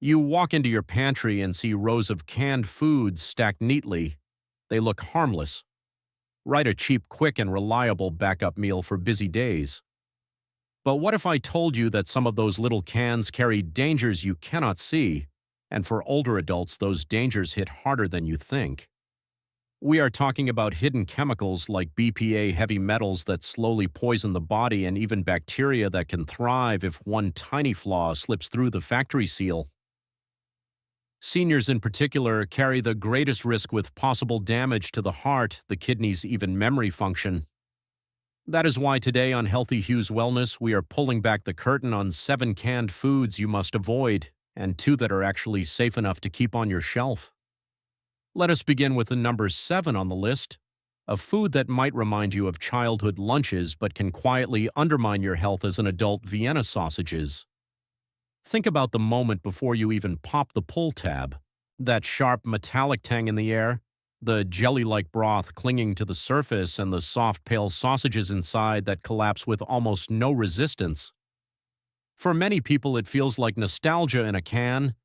You walk into your pantry and see rows of canned foods stacked neatly. They look harmless. Right, a cheap, quick, and reliable backup meal for busy days. But what if I told you that some of those little cans carry dangers you cannot see, and for older adults, those dangers hit harder than you think? We are talking about hidden chemicals like BPA heavy metals that slowly poison the body and even bacteria that can thrive if one tiny flaw slips through the factory seal. Seniors in particular carry the greatest risk with possible damage to the heart, the kidneys, even memory function. That is why today on Healthy Hues Wellness, we are pulling back the curtain on 7 canned foods you must avoid, and 2 that are actually safe enough to keep on your shelf. Let us begin with the number 7 on the list, a food that might remind you of childhood lunches but can quietly undermine your health as an adult: Vienna sausages. Think about the moment before you even pop the pull tab. That sharp metallic tang in the air, the jelly-like broth clinging to the surface, and the soft, pale sausages inside that collapse with almost no resistance. For many people, it feels like nostalgia in a can,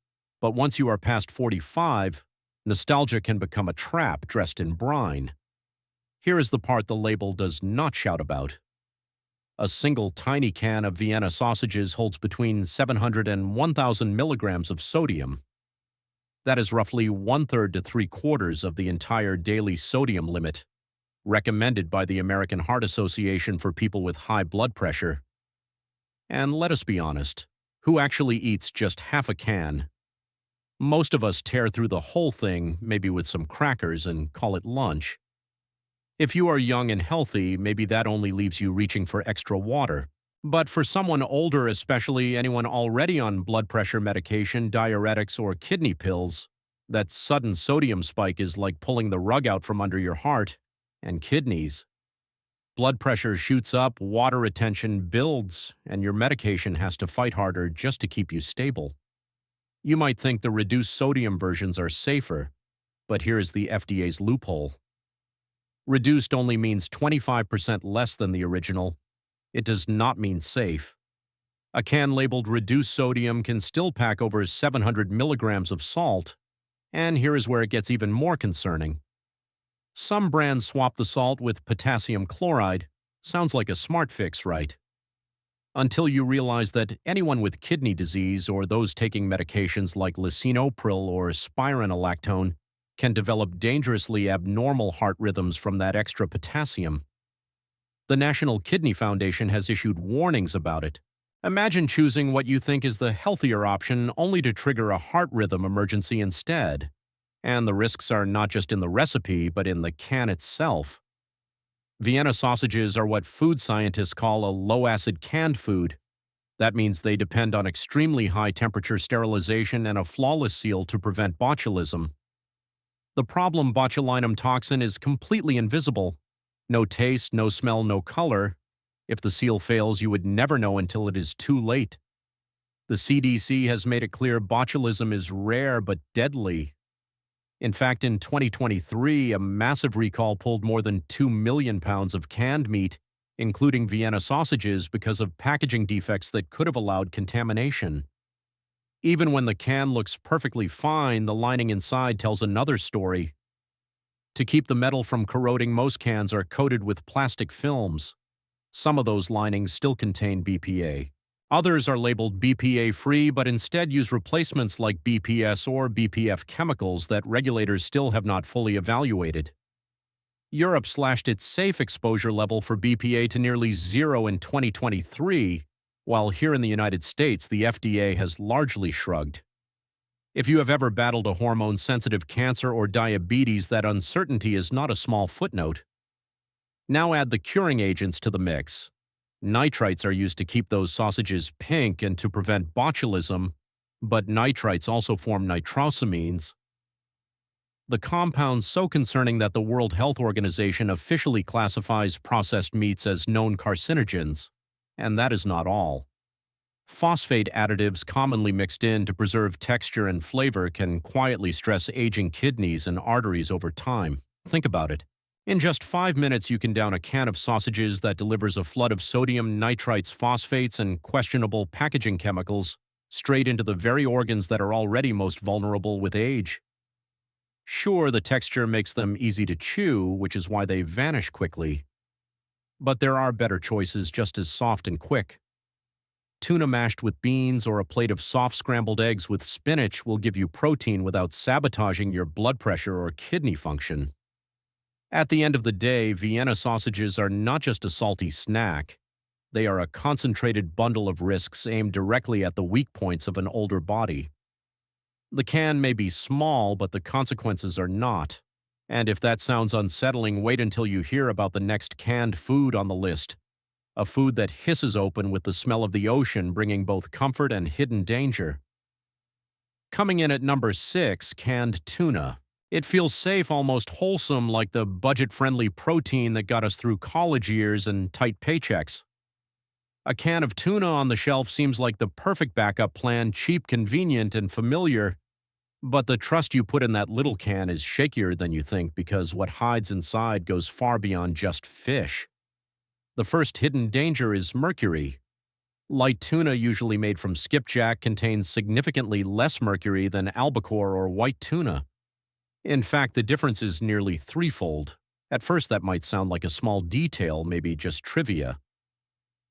but once you are past 45, nostalgia can become a trap dressed in brine. Here is the part the label does not shout about. A single tiny can of Vienna sausages holds between 700 and 1,000 milligrams of sodium. That is roughly 1/3 to 3/4 of the entire daily sodium limit, recommended by the American Heart Association for people with high blood pressure. And let us be honest, who actually eats just half a can? Most of us tear through the whole thing, maybe with some crackers, and call it lunch. If you are young and healthy, maybe that only leaves you reaching for extra water. But for someone older, especially anyone already on blood pressure medication, diuretics, or kidney pills, that sudden sodium spike is like pulling the rug out from under your heart and kidneys. Blood pressure shoots up, water retention builds, and your medication has to fight harder just to keep you stable. You might think the reduced sodium versions are safer, but here is the FDA's loophole. Reduced only means 25% less than the original. It does not mean safe. A can labeled reduced sodium can still pack over 700 milligrams of salt, and here is where it gets even more concerning. Some brands swap the salt with potassium chloride. Sounds like a smart fix, right? Until you realize that anyone with kidney disease or those taking medications like lisinopril or spironolactone can develop dangerously abnormal heart rhythms from that extra potassium. The National Kidney Foundation has issued warnings about it. Imagine choosing what you think is the healthier option only to trigger a heart rhythm emergency instead. And the risks are not just in the recipe, but in the can itself. Vienna sausages are what food scientists call a low-acid canned food. That means they depend on extremely high-temperature sterilization and a flawless seal to prevent botulism. The problem: botulinum toxin is completely invisible. No taste, no smell, no color. If the seal fails, you would never know until it is too late. The CDC has made it clear botulism is rare but deadly. In fact, in 2023, a massive recall pulled more than 2 million pounds of canned meat, including Vienna sausages, because of packaging defects that could have allowed contamination. Even when the can looks perfectly fine, the lining inside tells another story. To keep the metal from corroding, most cans are coated with plastic films. Some of those linings still contain BPA. Others are labeled BPA-free, but instead use replacements like BPS or BPF chemicals that regulators still have not fully evaluated. Europe slashed its safe exposure level for BPA to nearly 0 in 2023, while here in the United States, the FDA has largely shrugged. If you have ever battled a hormone-sensitive cancer or diabetes, that uncertainty is not a small footnote. Now add the curing agents to the mix. Nitrites are used to keep those sausages pink and to prevent botulism, but nitrites also form nitrosamines. The compounds so concerning that the World Health Organization officially classifies processed meats as known carcinogens. And that is not all. Phosphate additives commonly mixed in to preserve texture and flavor can quietly stress aging kidneys and arteries over time. Think about it. In just 5 minutes, you can down a can of sausages that delivers a flood of sodium, nitrites, phosphates, and questionable packaging chemicals straight into the very organs that are already most vulnerable with age. Sure, the texture makes them easy to chew, which is why they vanish quickly. But there are better choices just as soft and quick. Tuna mashed with beans or a plate of soft scrambled eggs with spinach will give you protein without sabotaging your blood pressure or kidney function. At the end of the day, Vienna sausages are not just a salty snack. They are a concentrated bundle of risks aimed directly at the weak points of an older body. The can may be small, but the consequences are not. And if that sounds unsettling, wait until you hear about the next canned food on the list. A food that hisses open with the smell of the ocean, bringing both comfort and hidden danger. Coming in at number 6, canned tuna. It feels safe, almost wholesome, like the budget-friendly protein that got us through college years and tight paychecks. A can of tuna on the shelf seems like the perfect backup plan, cheap, convenient, and familiar. But the trust you put in that little can is shakier than you think because what hides inside goes far beyond just fish. The first hidden danger is mercury. Light tuna, usually made from skipjack, contains significantly less mercury than albacore or white tuna. In fact, the difference is nearly threefold. At first, that might sound like a small detail, maybe just trivia.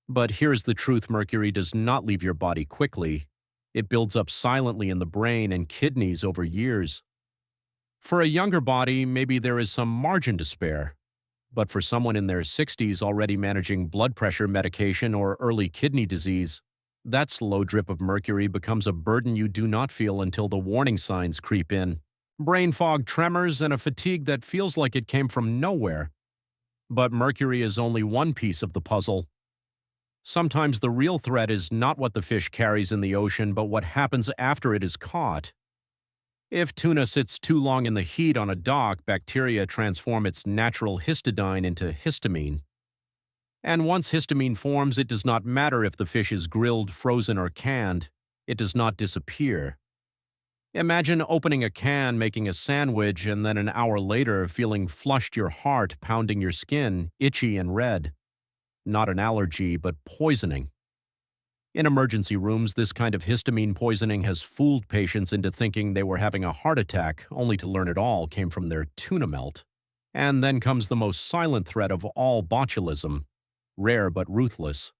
But here's the truth: mercury does not leave your body quickly. It builds up silently in the brain and kidneys over years. For a younger body, maybe there is some margin to spare. But for someone in their 60s already managing blood pressure medication or early kidney disease, that slow drip of mercury becomes a burden you do not feel until the warning signs creep in. Brain fog, tremors, and a fatigue that feels like it came from nowhere. But mercury is only one piece of the puzzle. Sometimes the real threat is not what the fish carries in the ocean, but what happens after it is caught. If tuna sits too long in the heat on a dock, bacteria transform its natural histidine into histamine. And once histamine forms, it does not matter if the fish is grilled, frozen, or canned. It does not disappear. Imagine opening a can, making a sandwich, and then an hour later feeling flushed your heart, pounding your skin, itchy and red. Not an allergy, but poisoning. In emergency rooms, this kind of histamine poisoning has fooled patients into thinking they were having a heart attack, only to learn it all came from their tuna melt. And then comes the most silent threat of all botulism. Rare but ruthless.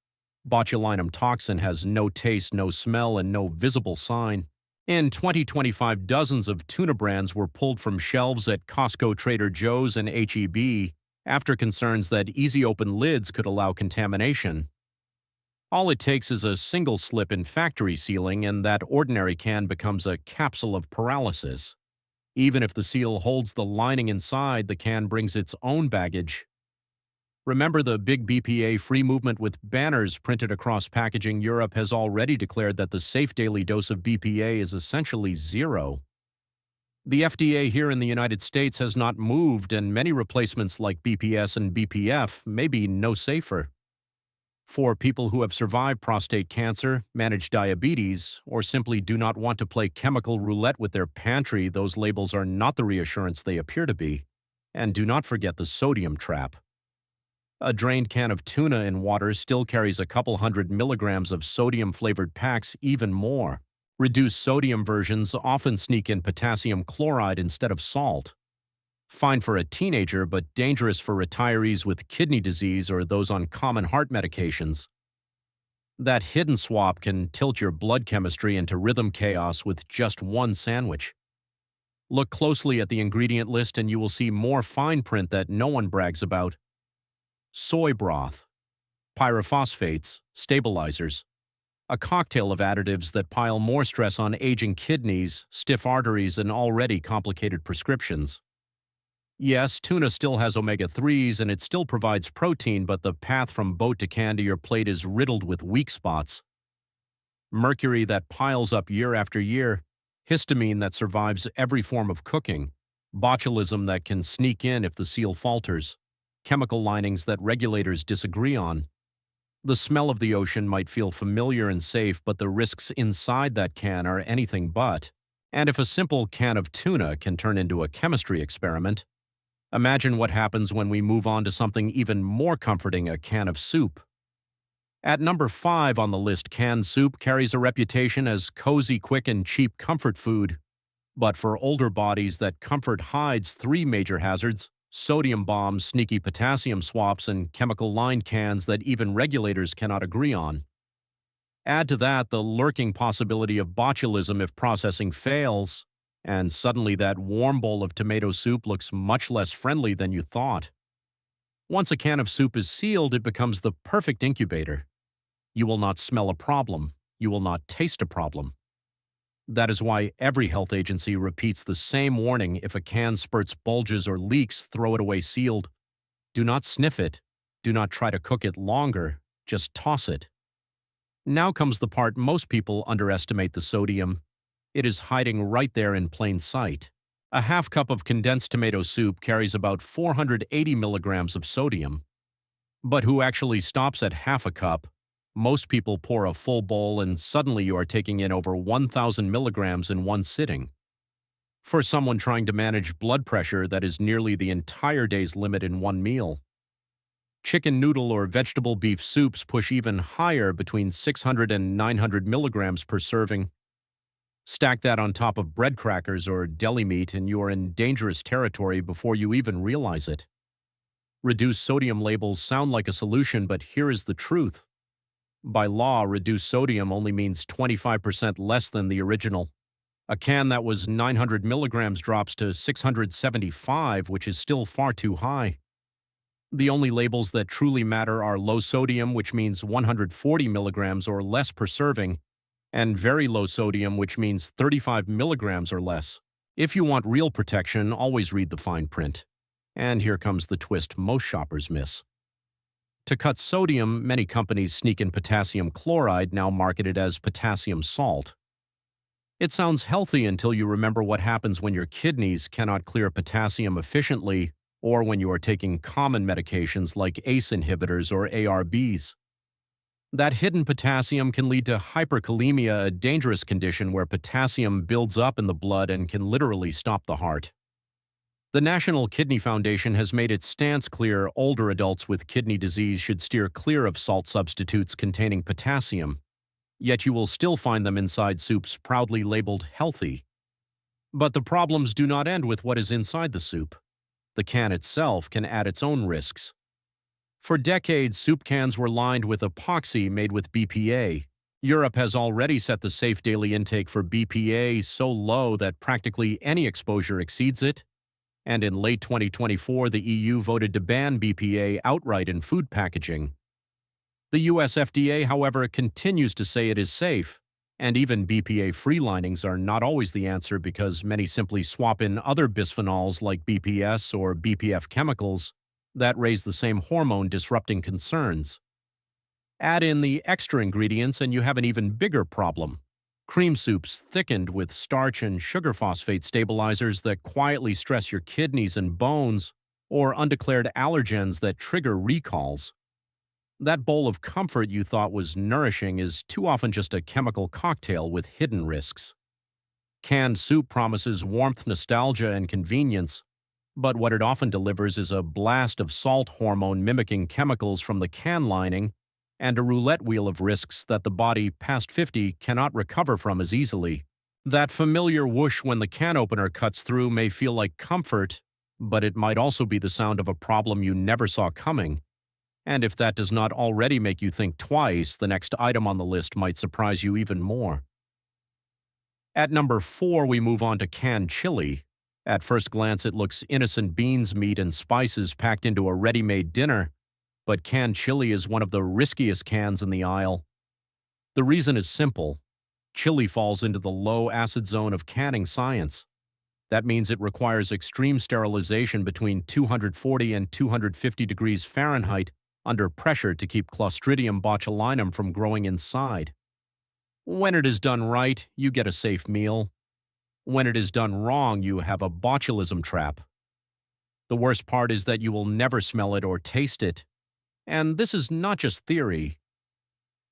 Botulinum toxin has no taste, no smell, and no visible sign. In 2025, dozens of tuna brands were pulled from shelves at Costco, Trader Joe's, and H-E-B after concerns that easy-open lids could allow contamination. All it takes is a single slip in factory sealing, and that ordinary can becomes a capsule of paralysis. Even if the seal holds the lining inside, the can brings its own baggage. Remember, the big BPA free movement with banners printed across packaging. Europe has already declared that the safe daily dose of BPA is essentially zero. The FDA here in the United States has not moved, and many replacements like BPS and BPF may be no safer. For people who have survived prostate cancer, manage diabetes, or simply do not want to play chemical roulette with their pantry, those labels are not the reassurance they appear to be. And do not forget the sodium trap. A drained can of tuna in water still carries a couple hundred milligrams of sodium-flavored packs, even more. Reduced sodium versions often sneak in potassium chloride instead of salt. Fine for a teenager, but dangerous for retirees with kidney disease or those on common heart medications. That hidden swap can tilt your blood chemistry into rhythm chaos with just one sandwich. Look closely at the ingredient list and you will see more fine print that no one brags about. Soy broth, pyrophosphates, stabilizers, a cocktail of additives that pile more stress on aging kidneys, stiff arteries, and already complicated prescriptions. Yes, tuna still has omega-3s and it still provides protein, but the path from boat to can to your plate is riddled with weak spots. Mercury that piles up year after year, histamine that survives every form of cooking, botulism that can sneak in if the seal falters, chemical linings that regulators disagree on. The smell of the ocean might feel familiar and safe, but the risks inside that can are anything but. And if a simple can of tuna can turn into a chemistry experiment, imagine what happens when we move on to something even more comforting: a can of soup. At number 5 on the list, canned soup carries a reputation as cozy, quick, and cheap comfort food. But for older bodies, that comfort hides three major hazards: sodium bombs, sneaky potassium swaps, and chemical-lined cans that even regulators cannot agree on. Add to that the lurking possibility of botulism if processing fails, and suddenly that warm bowl of tomato soup looks much less friendly than you thought. Once a can of soup is sealed, it becomes the perfect incubator. You will not smell a problem. You will not taste a problem. That is why every health agency repeats the same warning: if a can spurts bulges or leaks, throw it away sealed. Do not sniff it. Do not try to cook it longer. Just toss it. Now comes the part most people underestimate: the sodium. It is hiding right there in plain sight. A half cup of condensed tomato soup carries about 480 milligrams of sodium. But who actually stops at half a cup? Most people pour a full bowl, and suddenly you are taking in over 1,000 milligrams in one sitting. For someone trying to manage blood pressure, that is nearly the entire day's limit in one meal. Chicken noodle or vegetable beef soups push even higher, between 600 and 900 milligrams per serving. Stack that on top of bread crackers or deli meat, and you are in dangerous territory before you even realize it. Reduced sodium labels sound like a solution, but here is the truth. By law, reduced sodium only means 25% less than the original. A can that was 900 milligrams drops to 675, which is still far too high. The only labels that truly matter are low sodium, which means 140 milligrams or less per serving, and very low sodium, which means 35 milligrams or less. If you want real protection, always read the fine print. And here comes the twist most shoppers miss. To cut sodium, many companies sneak in potassium chloride, now marketed as potassium salt. It sounds healthy until you remember what happens when your kidneys cannot clear potassium efficiently, or when you are taking common medications like ACE inhibitors or ARBs. That hidden potassium can lead to hyperkalemia, a dangerous condition where potassium builds up in the blood and can literally stop the heart. The National Kidney Foundation has made its stance clear: older adults with kidney disease should steer clear of salt substitutes containing potassium. Yet you will still find them inside soups proudly labeled healthy. But the problems do not end with what is inside the soup. The can itself can add its own risks. For decades, soup cans were lined with epoxy made with BPA. Europe has already set the safe daily intake for BPA so low that practically any exposure exceeds it. And in late 2024, the EU voted to ban BPA outright in food packaging. The US FDA, however, continues to say it is safe, and even BPA-free linings are not always the answer, because many simply swap in other bisphenols like BPS or BPF chemicals that raise the same hormone-disrupting concerns. Add in the extra ingredients and you have an even bigger problem: cream soups thickened with starch and sugar phosphate stabilizers that quietly stress your kidneys and bones, or undeclared allergens that trigger recalls. That bowl of comfort you thought was nourishing is too often just a chemical cocktail with hidden risks. Canned soup promises warmth, nostalgia, and convenience, but what it often delivers is a blast of salt hormone mimicking chemicals from the can lining, and a roulette wheel of risks that the body past 50 cannot recover from as easily. That familiar whoosh when the can opener cuts through may feel like comfort, but it might also be the sound of a problem you never saw coming. And if that does not already make you think twice, the next item on the list might surprise you even more. At number 4, we move on to canned chili. At first glance, it looks innocent: beans, meat, and spices packed into a ready-made dinner. But canned chili is one of the riskiest cans in the aisle. The reason is simple. Chili falls into the low-acid zone of canning science. That means it requires extreme sterilization between 240 and 250 degrees Fahrenheit under pressure to keep Clostridium botulinum from growing inside. When it is done right, you get a safe meal. When it is done wrong, you have a botulism trap. The worst part is that you will never smell it or taste it. And this is not just theory.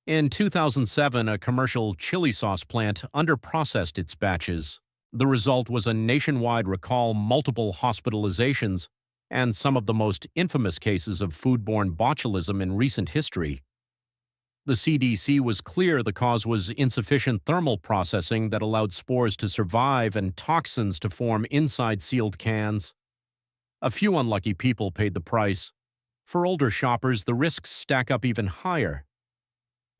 In 2007, a commercial chili sauce plant underprocessed its batches. The result was a nationwide recall, multiple hospitalizations, and some of the most infamous cases of foodborne botulism in recent history. The CDC was clear the cause was insufficient thermal processing that allowed spores to survive and toxins to form inside sealed cans. A few unlucky people paid the price. For older shoppers, the risks stack up even higher.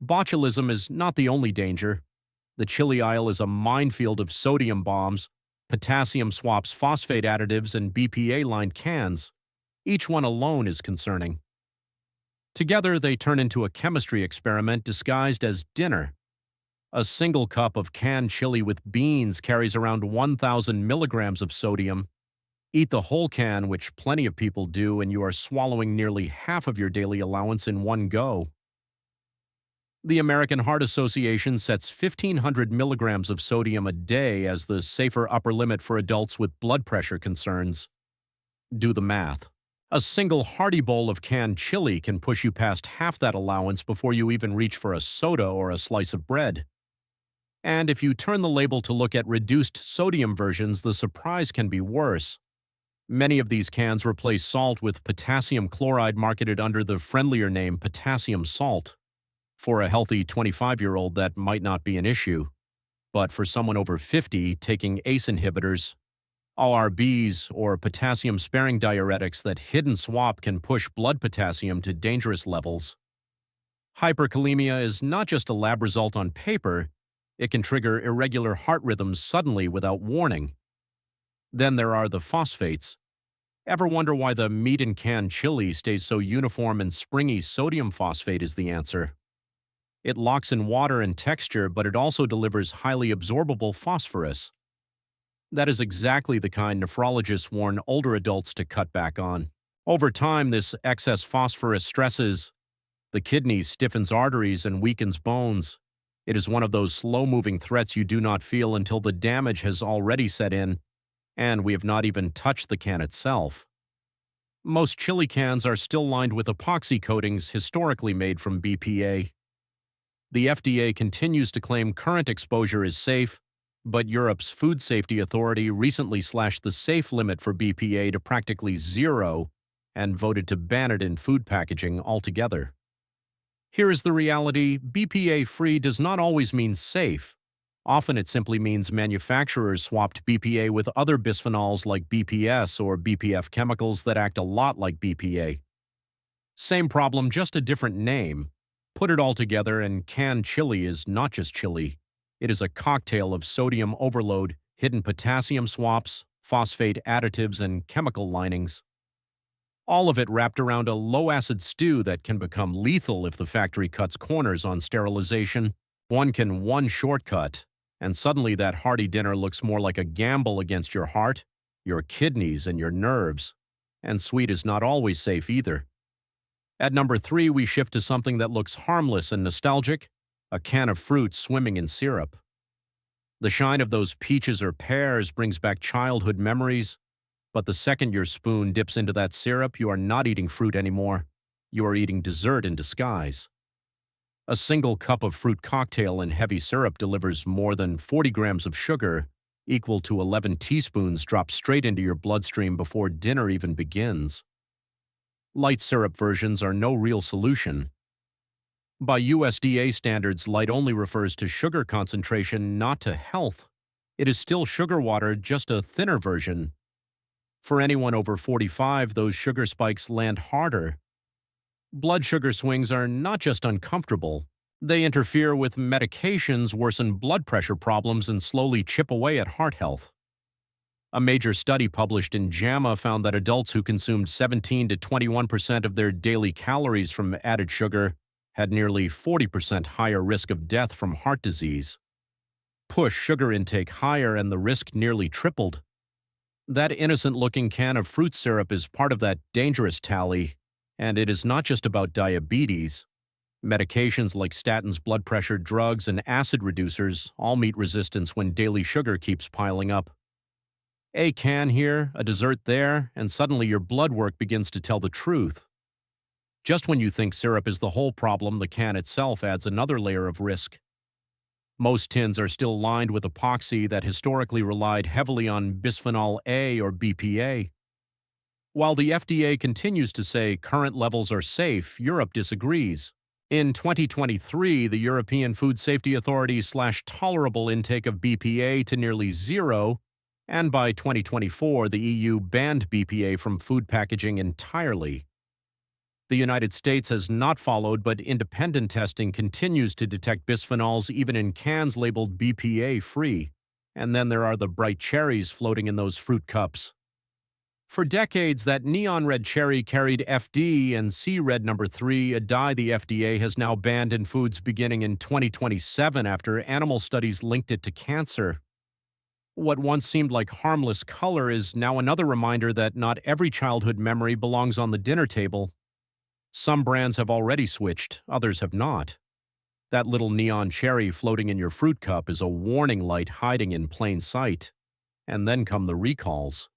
Botulism is not the only danger. The chili aisle is a minefield of sodium bombs, potassium swaps, phosphate additives, and BPA-lined cans. Each one alone is concerning. Together, they turn into a chemistry experiment disguised as dinner. A single cup of canned chili with beans carries around 1,000 milligrams of sodium. Eat the whole can, which plenty of people do, and you are swallowing nearly half of your daily allowance in one go. The American Heart Association sets 1,500 milligrams of sodium a day as the safer upper limit for adults with blood pressure concerns. Do the math. A single hearty bowl of canned chili can push you past half that allowance before you even reach for a soda or a slice of bread. And if you turn the label to look at reduced sodium versions, the surprise can be worse. Many of these cans replace salt with potassium chloride marketed under the friendlier name potassium salt. For a healthy 25-year-old, that might not be an issue. But for someone over 50 taking ACE inhibitors, ORBs, or potassium-sparing diuretics, that hidden swap can push blood potassium to dangerous levels. Hyperkalemia is not just a lab result on paper, it can trigger irregular heart rhythms suddenly without warning. Then there are the phosphates. Ever wonder why the meat in canned chili stays so uniform and springy? Sodium phosphate is the answer. It locks in water and texture, but it also delivers highly absorbable phosphorus. That is exactly the kind nephrologists warn older adults to cut back on. Over time, this excess phosphorus stresses the kidneys, stiffens arteries, and weakens bones. It is one of those slow-moving threats you do not feel until the damage has already set in, and we have not even touched the can itself. Most chili cans are still lined with epoxy coatings historically made from BPA. The FDA continues to claim current exposure is safe, but Europe's Food Safety Authority recently slashed the safe limit for BPA to practically zero and voted to ban it in food packaging altogether. Here is the reality: BPA-free does not always mean safe. Often it simply means manufacturers swapped BPA with other bisphenols like BPS or BPF chemicals that act a lot like BPA. Same problem, just a different name. Put it all together, and canned chili is not just chili. It is a cocktail of sodium overload, hidden potassium swaps, phosphate additives, and chemical linings. All of it wrapped around a low-acid stew that can become lethal if the factory cuts corners on sterilization. One shortcut, and suddenly that hearty dinner looks more like a gamble against your heart, your kidneys, and your nerves. And sweet is not always safe either. At number 3, we shift to something that looks harmless and nostalgic: a can of fruit swimming in syrup. The shine of those peaches or pears brings back childhood memories, but the second your spoon dips into that syrup, you are not eating fruit anymore. You are eating dessert in disguise. A single cup of fruit cocktail in heavy syrup delivers more than 40 grams of sugar, equal to 11 teaspoons dropped straight into your bloodstream before dinner even begins. Light syrup versions are no real solution. By USDA standards, light only refers to sugar concentration, not to health. It is still sugar water, just a thinner version. For anyone over 45, those sugar spikes land harder. Blood sugar swings are not just uncomfortable. They interfere with medications, worsen blood pressure problems, and slowly chip away at heart health. A major study published in JAMA found that adults who consumed 17 to 21% of their daily calories from added sugar had nearly 40% higher risk of death from heart disease. Push sugar intake higher and the risk nearly tripled. That innocent-looking can of fruit syrup is part of that dangerous tally, and it is not just about diabetes. Medications like statins, blood pressure drugs, and acid reducers all meet resistance when daily sugar keeps piling up. A can here, a dessert there, and suddenly your blood work begins to tell the truth. Just when you think syrup is the whole problem, the can itself adds another layer of risk. Most tins are still lined with epoxy that historically relied heavily on bisphenol A or BPA. While the FDA continues to say current levels are safe, Europe disagrees. In 2023, the European Food Safety Authority slashed tolerable intake of BPA to nearly zero, and by 2024, the EU banned BPA from food packaging entirely. The United States has not followed, but independent testing continues to detect bisphenols even in cans labeled BPA-free. And then there are the bright cherries floating in those fruit cups. For decades, that neon red cherry carried FD and C red number 3, a dye the FDA has now banned in foods beginning in 2027 after animal studies linked it to cancer. What once seemed like harmless color is now another reminder that not every childhood memory belongs on the dinner table. Some brands have already switched, others have not. That little neon cherry floating in your fruit cup is a warning light hiding in plain sight. And then come the recalls.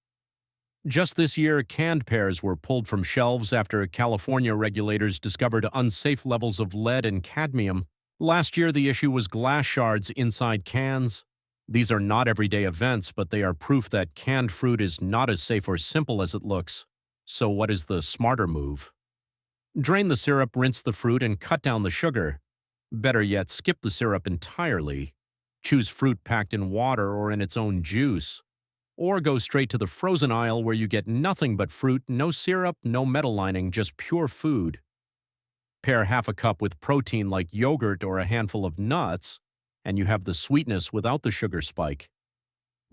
Just this year, canned pears were pulled from shelves after California regulators discovered unsafe levels of lead and cadmium. Last year, the issue was glass shards inside cans. These are not everyday events, but they are proof that canned fruit is not as safe or simple as it looks. So what is the smarter move? Drain the syrup, rinse the fruit, and cut down the sugar. Better yet, skip the syrup entirely. Choose fruit packed in water or in its own juice. Or go straight to the frozen aisle where you get nothing but fruit, no syrup, no metal lining, just pure food. Pair half a cup with protein like yogurt or a handful of nuts, and you have the sweetness without the sugar spike.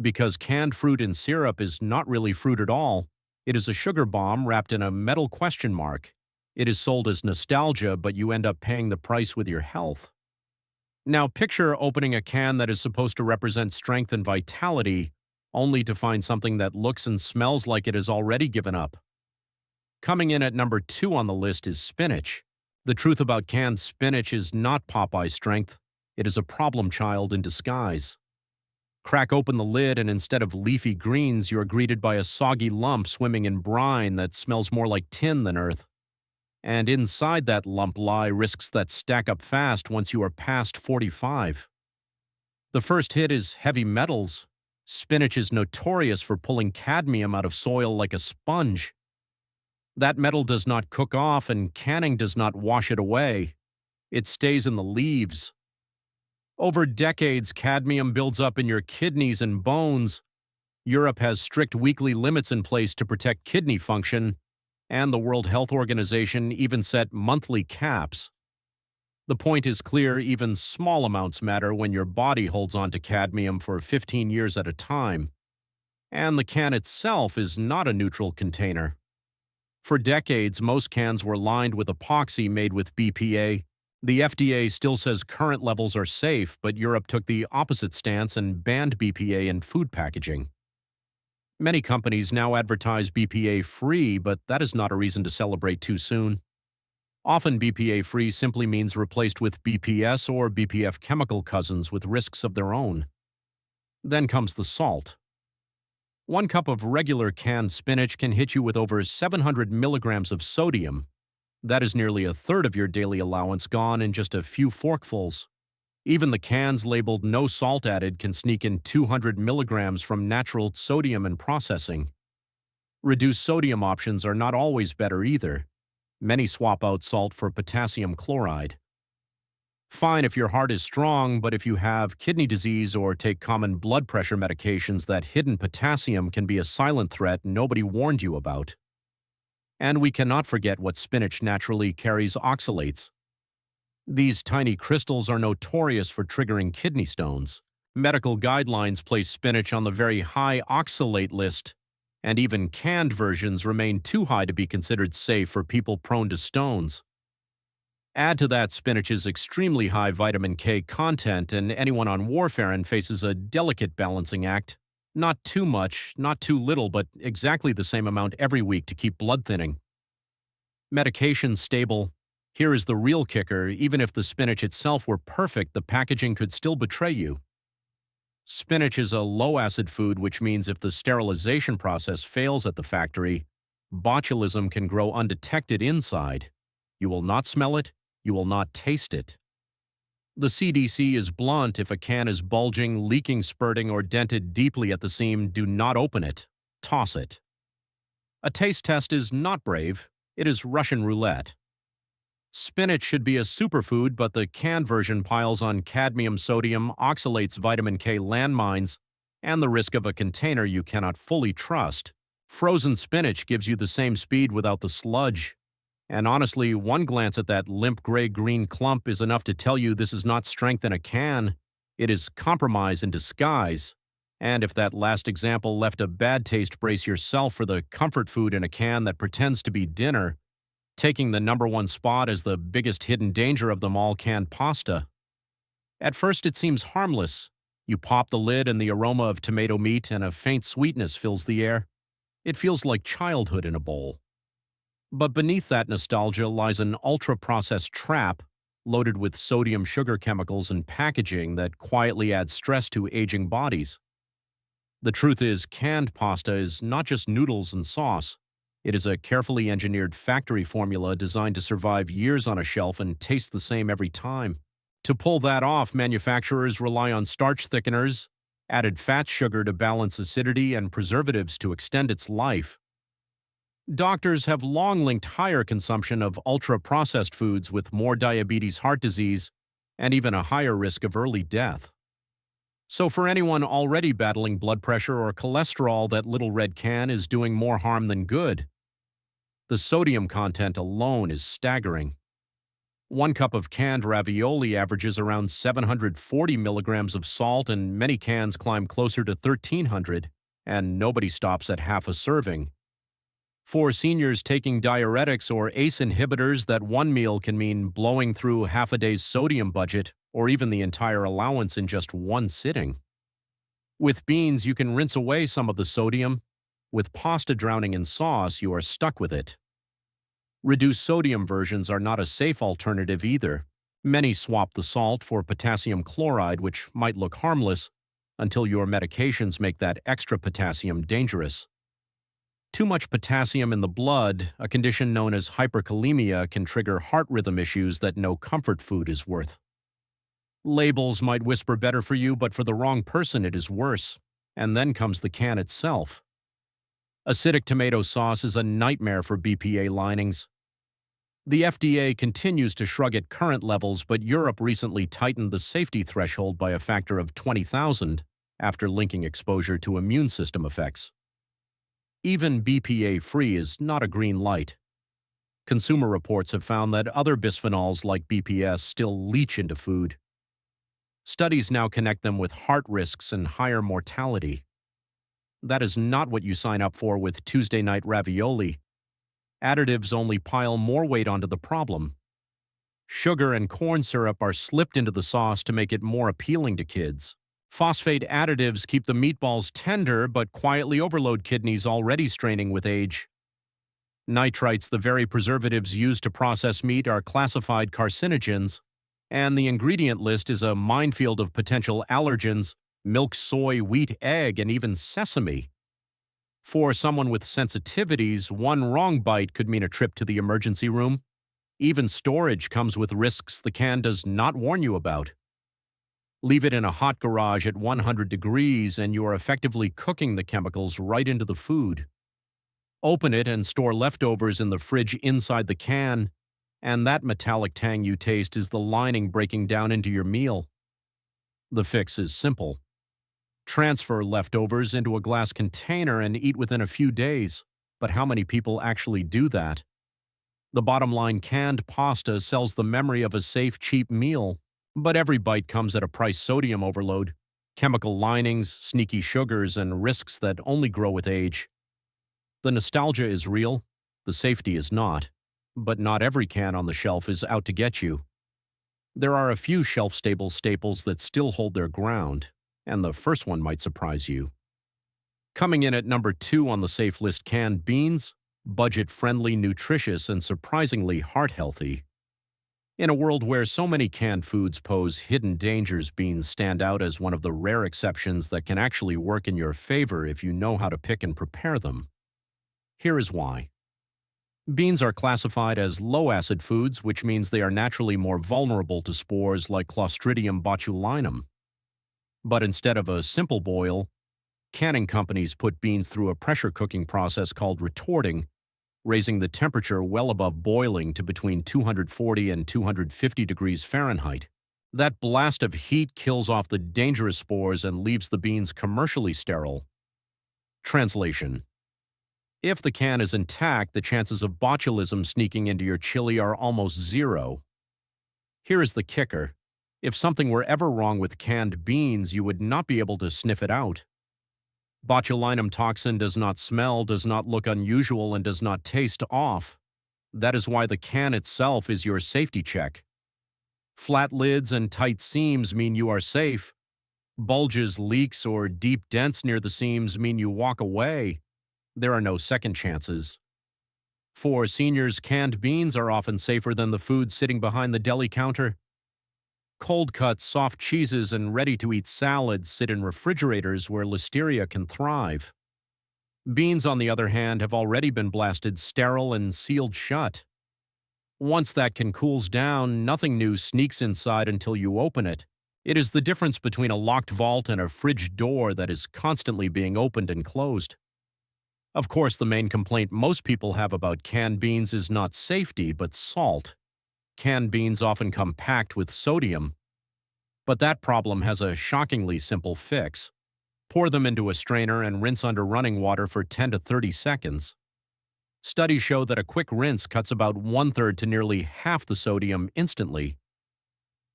Because canned fruit in syrup is not really fruit at all, it is a sugar bomb wrapped in a metal question mark. It is sold as nostalgia, but you end up paying the price with your health. Now picture opening a can that is supposed to represent strength and vitality, only to find something that looks and smells like it has already given up. Coming in at number 2 on the list is spinach. The truth about canned spinach is not Popeye strength. It is a problem child in disguise. Crack open the lid and instead of leafy greens, you are greeted by a soggy lump swimming in brine that smells more like tin than earth. And inside that lump lie risks that stack up fast once you are past 45. The first hit is heavy metals. Spinach is notorious for pulling cadmium out of soil like a sponge. That metal does not cook off and canning does not wash it away. It stays in the leaves. Over decades, cadmium builds up in your kidneys and bones. Europe has strict weekly limits in place to protect kidney function, and the World Health Organization even set monthly caps. The point is clear, even small amounts matter when your body holds on to cadmium for 15 years at a time. And the can itself is not a neutral container. For decades, most cans were lined with epoxy made with BPA. The FDA still says current levels are safe, but Europe took the opposite stance and banned BPA in food packaging. Many companies now advertise BPA-free, but that is not a reason to celebrate too soon. Often BPA-free simply means replaced with BPS or BPF chemical cousins with risks of their own. Then comes the salt. 1 cup of regular canned spinach can hit you with over 700 milligrams of sodium. That is nearly a third of your daily allowance gone in just a few forkfuls. Even the cans labeled no salt added can sneak in 200 milligrams from natural sodium in processing. Reduced sodium options are not always better either. Many swap out salt for potassium chloride. Fine if your heart is strong, but if you have kidney disease or take common blood pressure medications, that hidden potassium can be a silent threat nobody warned you about. And we cannot forget what spinach naturally carries: oxalates. These tiny crystals are notorious for triggering kidney stones. Medical guidelines place spinach on the very high oxalate list, and even canned versions remain too high to be considered safe for people prone to stones. Add to that spinach's extremely high vitamin K content, and anyone on warfarin faces a delicate balancing act. Not too much, not too little, but exactly the same amount every week to keep blood thinning. Medication stable. Here is the real kicker: even if the spinach itself were perfect, the packaging could still betray you. Spinach is a low-acid food, which means if the sterilization process fails at the factory, botulism can grow undetected inside. You will not smell it, you will not taste it. The CDC is blunt: if a can is bulging, leaking, spurting, or dented deeply at the seam, do not open it. Toss it. A taste test is not brave, it is Russian roulette. Spinach should be a superfood, but the canned version piles on cadmium, sodium, oxalates, vitamin K landmines, and the risk of a container you cannot fully trust. Frozen spinach gives you the same speed without the sludge. And honestly, one glance at that limp gray-green clump is enough to tell you this is not strength in a can. It is compromise in disguise. And if that last example left a bad taste, brace yourself for the comfort food in a can that pretends to be dinner. Taking the #1 spot as the biggest hidden danger of them all, canned pasta. At first it seems harmless. You pop the lid and the aroma of tomato meat and a faint sweetness fills the air. It feels like childhood in a bowl. But beneath that nostalgia lies an ultra-processed trap loaded with sodium sugar chemicals and packaging that quietly adds stress to aging bodies. The truth is, canned pasta is not just noodles and sauce. It is a carefully engineered factory formula designed to survive years on a shelf and taste the same every time. To pull that off, manufacturers rely on starch thickeners, added fat sugar to balance acidity, and preservatives to extend its life. Doctors have long linked higher consumption of ultra-processed foods with more diabetes, heart disease, and even a higher risk of early death. So for anyone already battling blood pressure or cholesterol, that little red can is doing more harm than good. The sodium content alone is staggering. 1 cup of canned ravioli averages around 740 milligrams of salt, and many cans climb closer to 1,300, and nobody stops at half a serving. For seniors taking diuretics or ACE inhibitors, that one meal can mean blowing through half a day's sodium budget or even the entire allowance in just one sitting. With beans, you can rinse away some of the sodium. With pasta drowning in sauce, you are stuck with it. Reduced sodium versions are not a safe alternative either. Many swap the salt for potassium chloride, which might look harmless, until your medications make that extra potassium dangerous. Too much potassium in the blood, a condition known as hyperkalemia, can trigger heart rhythm issues that no comfort food is worth. Labels might whisper better for you, but for the wrong person it is worse. And then comes the can itself. Acidic tomato sauce is a nightmare for BPA linings. The FDA continues to shrug at current levels, but Europe recently tightened the safety threshold by a factor of 20,000 after linking exposure to immune system effects. Even BPA-free is not a green light. Consumer reports have found that other bisphenols like BPS still leach into food. Studies now connect them with heart risks and higher mortality. That is not what you sign up for with Tuesday night ravioli. Additives only pile more weight onto the problem. Sugar and corn syrup are slipped into the sauce to make it more appealing to kids. Phosphate additives keep the meatballs tender but quietly overload kidneys already straining with age. Nitrites, the very preservatives used to process meat, are classified carcinogens, and the ingredient list is a minefield of potential allergens: milk, soy, wheat, egg, and even sesame. For someone with sensitivities, one wrong bite could mean a trip to the emergency room. Even storage comes with risks the can does not warn you about. Leave it in a hot garage at 100 degrees and you are effectively cooking the chemicals right into the food. Open it and store leftovers in the fridge inside the can, and that metallic tang you taste is the lining breaking down into your meal. The fix is simple. Transfer leftovers into a glass container and eat within a few days. But how many people actually do that? The bottom line: canned pasta sells the memory of a safe, cheap meal. But every bite comes at a price: sodium overload, chemical linings, sneaky sugars, and risks that only grow with age. The nostalgia is real, the safety is not. But not every can on the shelf is out to get you. There are a few shelf-stable staples that still hold their ground, and the first one might surprise you. Coming in at number 2 on the safe list: canned beans, budget-friendly, nutritious, and surprisingly heart-healthy. In a world where so many canned foods pose hidden dangers, beans stand out as one of the rare exceptions that can actually work in your favor if you know how to pick and prepare them. Here is why. Beans are classified as low-acid foods, which means they are naturally more vulnerable to spores like Clostridium botulinum. But instead of a simple boil, canning companies put beans through a pressure cooking process called retorting, raising the temperature well above boiling to between 240 and 250 degrees Fahrenheit. That blast of heat kills off the dangerous spores and leaves the beans commercially sterile. Translation: if the can is intact, the chances of botulism sneaking into your chili are almost zero. Here is the kicker. If something were ever wrong with canned beans, you would not be able to sniff it out. Botulinum toxin does not smell, does not look unusual, and does not taste off. That is why the can itself is your safety check. Flat lids and tight seams mean you are safe. Bulges, leaks, or deep dents near the seams mean you walk away. There are no second chances. For seniors, canned beans are often safer than the food sitting behind the deli counter. Cold cuts, soft cheeses, and ready-to-eat salads sit in refrigerators where listeria can thrive. Beans, on the other hand, have already been blasted sterile and sealed shut. Once that can cools down, nothing new sneaks inside until you open it. It is the difference between a locked vault and a fridge door that is constantly being opened and closed. Of course, the main complaint most people have about canned beans is not safety, but salt. Canned beans often come packed with sodium. But that problem has a shockingly simple fix. Pour them into a strainer and rinse under running water for 10 to 30 seconds. Studies show that a quick rinse cuts about 1/3 to nearly half the sodium instantly.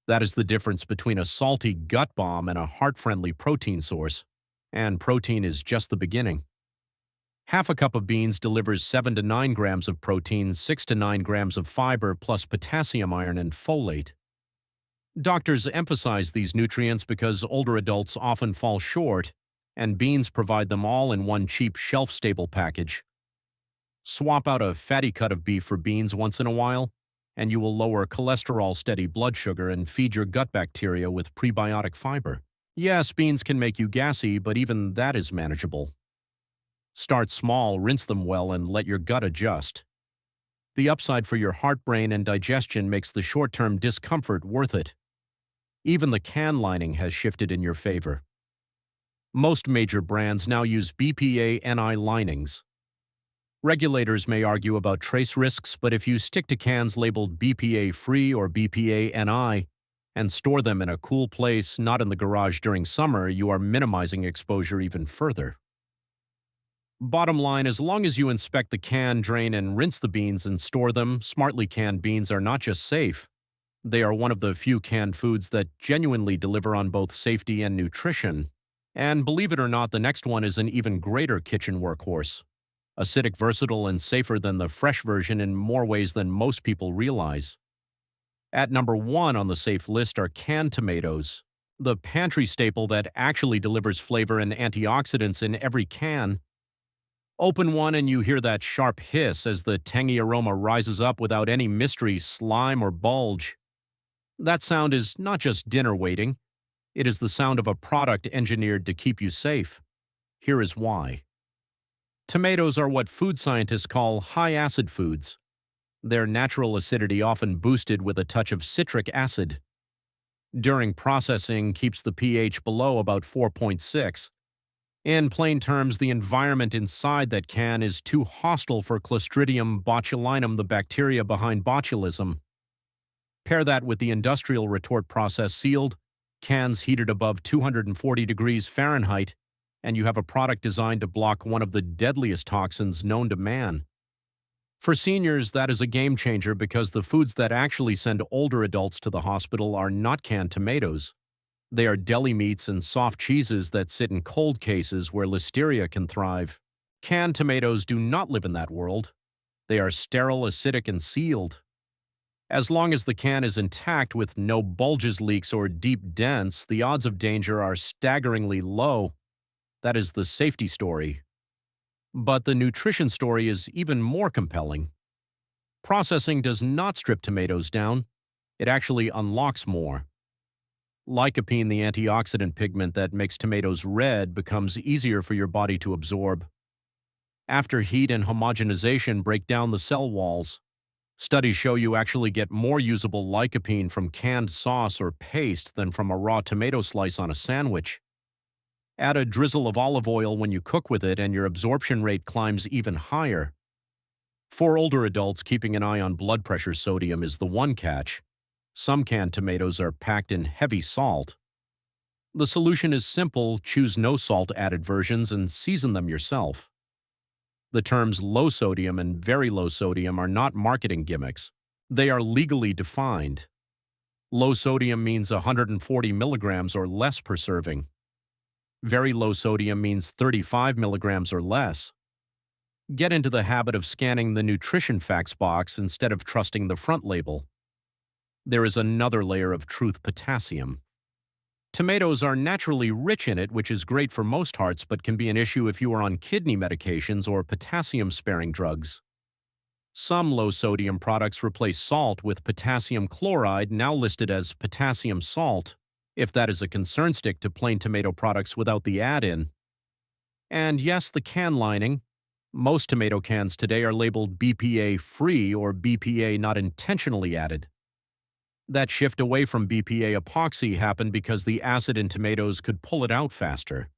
That is the difference between a salty gut bomb and a heart-friendly protein source. And protein is just the beginning. Half a cup of beans delivers 7 to 9 grams of protein, 6 to 9 grams of fiber, plus potassium, iron, and folate. Doctors emphasize these nutrients because older adults often fall short, and beans provide them all in one cheap, shelf-stable package. Swap out a fatty cut of beef for beans once in a while, and you will lower cholesterol, steady blood sugar, and feed your gut bacteria with prebiotic fiber. Yes, beans can make you gassy, but even that is manageable. Start small, rinse them well, and let your gut adjust. The upside for your heart, brain, and digestion makes the short-term discomfort worth it. Even the can lining has shifted in your favor. Most major brands now use BPA-NI linings. Regulators may argue about trace risks, but if you stick to cans labeled BPA-free or BPA-NI and store them in a cool place, not in the garage during summer, you are minimizing exposure even further. Bottom line, as long as you inspect the can, drain, and rinse the beans and store them, smartly canned beans are not just safe. They are one of the few canned foods that genuinely deliver on both safety and nutrition. And believe it or not, the next one is an even greater kitchen workhorse. Acidic, versatile, and safer than the fresh version in more ways than most people realize. At number 1 on the safe list are canned tomatoes, the pantry staple that actually delivers flavor and antioxidants in every can. Open one and you hear that sharp hiss as the tangy aroma rises up without any mystery, slime, or bulge. That sound is not just dinner waiting. It is the sound of a product engineered to keep you safe. Here is why. Tomatoes are what food scientists call high-acid foods. Their natural acidity often boosted with a touch of citric acid. During processing, keeps the pH below about 4.6. In plain terms, the environment inside that can is too hostile for Clostridium botulinum, the bacteria behind botulism. Pair that with the industrial retort process sealed, cans heated above 240 degrees Fahrenheit, and you have a product designed to block one of the deadliest toxins known to man. For seniors, that is a game changer because the foods that actually send older adults to the hospital are not canned tomatoes. They are deli meats and soft cheeses that sit in cold cases where listeria can thrive. Canned tomatoes do not live in that world. They are sterile, acidic, and sealed. As long as the can is intact with no bulges, leaks, or deep dents, the odds of danger are staggeringly low. That is the safety story. But the nutrition story is even more compelling. Processing does not strip tomatoes down. It actually unlocks more. Lycopene, the antioxidant pigment that makes tomatoes red, becomes easier for your body to absorb. After heat and homogenization break down the cell walls, studies show you actually get more usable lycopene from canned sauce or paste than from a raw tomato slice on a sandwich. Add a drizzle of olive oil when you cook with it, and your absorption rate climbs even higher. For older adults, keeping an eye on blood pressure sodium is the one catch. Some canned tomatoes are packed in heavy salt. The solution is simple: choose no salt added versions and season them yourself. The terms low sodium and very low sodium are not marketing gimmicks. They are legally defined. Low sodium means 140 milligrams or less per serving. Very low sodium means 35 milligrams or less. Get into the habit of scanning the nutrition facts box instead of trusting the front label. There is another layer of truth: potassium. Tomatoes are naturally rich in it, which is great for most hearts, but can be an issue if you are on kidney medications or potassium-sparing drugs. Some low-sodium products replace salt with potassium chloride, now listed as potassium salt, if that is a concern. Stick to plain tomato products without the add-in. And yes, the can lining. Most tomato cans today are labeled BPA-free or BPA not intentionally added. That shift away from BPA epoxy happened because the acid in tomatoes could pull it out faster.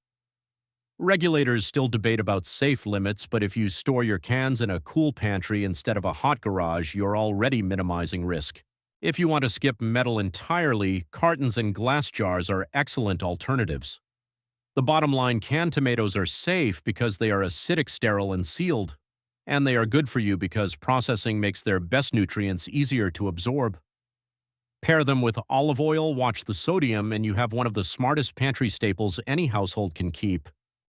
Regulators still debate about safe limits, but if you store your cans in a cool pantry instead of a hot garage, you're already minimizing risk. If you want to skip metal entirely, cartons and glass jars are excellent alternatives. The bottom line: canned tomatoes are safe because they are acidic, sterile, and sealed. And they are good for you because processing makes their best nutrients easier to absorb. Pair them with olive oil, watch the sodium, and you have one of the smartest pantry staples any household can keep.